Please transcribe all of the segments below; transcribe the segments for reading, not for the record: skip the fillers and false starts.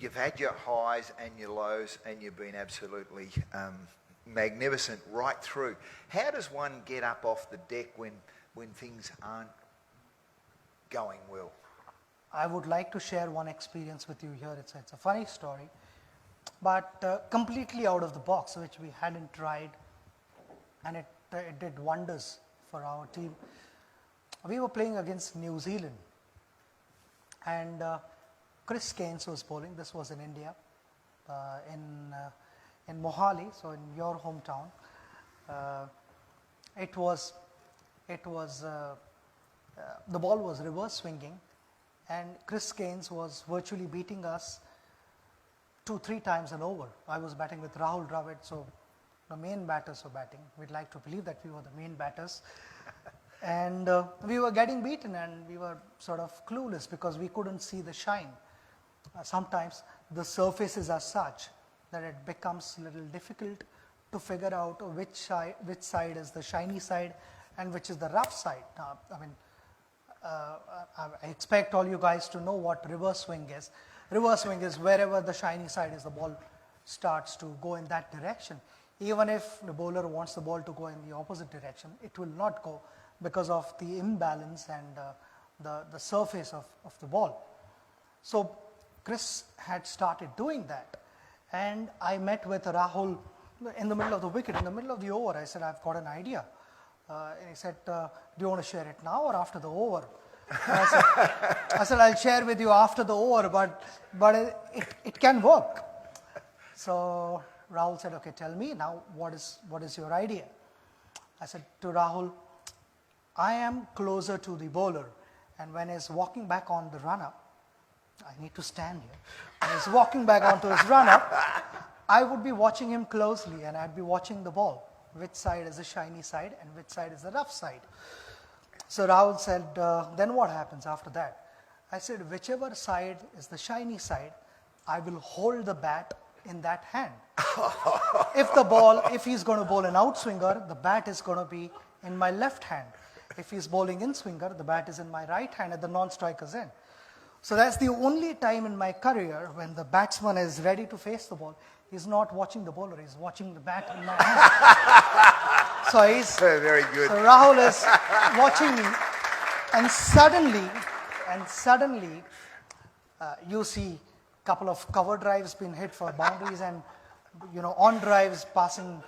you've had your highs and your lows, and you've been absolutely magnificent right through. How does one get up off the deck when things aren't going well? I would like to share one experience with you here. It's a funny story, but completely out of the box, which we hadn't tried, and it did wonders for our team. We were playing against New Zealand, and Chris Keynes was bowling. This was in India, in Mohali, so in your hometown. The ball was reverse swinging, and Chris Keynes was virtually beating us 2-3 times an over. I was batting with Rahul Dravid, so the main batters were batting. We'd like to believe that we were the main batters. And we were getting beaten, and we were sort of clueless because we couldn't see the shine. Sometimes the surfaces are such that it becomes a little difficult to figure out which side is the shiny side and which is the rough side. I expect all you guys to know what reverse swing is. Reverse swing is wherever the shiny side is, the ball starts to go in that direction. Even if the bowler wants the ball to go in the opposite direction, it will not go because of the imbalance and the surface of the ball. So Chris had started doing that, and I met with Rahul in the middle of the wicket, in the middle of the over. I said, I've got an idea. And he said, do you want to share it now or after the over? I said, I'll share with you after the over, but it can work. So Rahul said, okay, tell me now, what is your idea? I said to Rahul, I am closer to the bowler, and when he's walking back on the run-up, I need to stand here. When he's walking back onto his run-up, I would be watching him closely, and I'd be watching the ball. Which side is the shiny side and which side is the rough side? So Rahul said, then what happens after that? I said, whichever side is the shiny side, I will hold the bat in that hand. If he's going to bowl an outswinger, the bat is going to be in my left hand. If he's bowling in swinger, the bat is in my right hand at the non-striker's end. So that's the only time in my career when the batsman is ready to face the ball. He's not watching the bowler, he's watching the bat in my hand. So he's very good. So Rahul is watching me, and suddenly you see a couple of cover drives being hit for boundaries, and on drives passing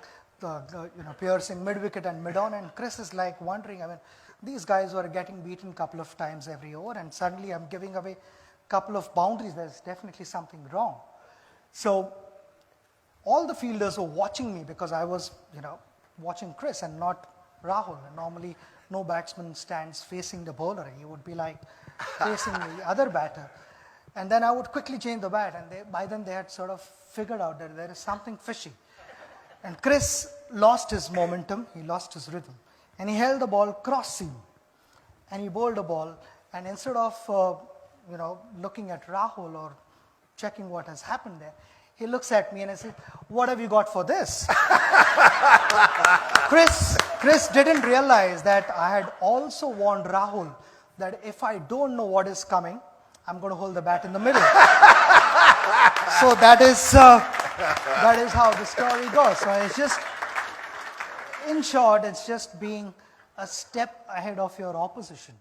piercing mid-wicket and mid-on, and Chris is like wondering, these guys were getting beaten a couple of times every over, and suddenly I'm giving away a couple of boundaries. There's definitely something wrong. So all the fielders were watching me because I was, watching Chris and not Rahul. And normally, no batsman stands facing the bowler. He would be like facing the other batter. And then I would quickly change the bat, and by then they had sort of figured out that there is something fishy. And Chris lost his momentum, he lost his rhythm, and he held the ball cross seam, and he bowled the ball, and instead of looking at Rahul or checking what has happened there, he looks at me and I said, what have you got for this? Chris didn't realize that I had also warned Rahul that if I don't know what is coming, I'm going to hold the bat in the middle. So that is how the story goes. So it's just, in short, it's just being a step ahead of your opposition.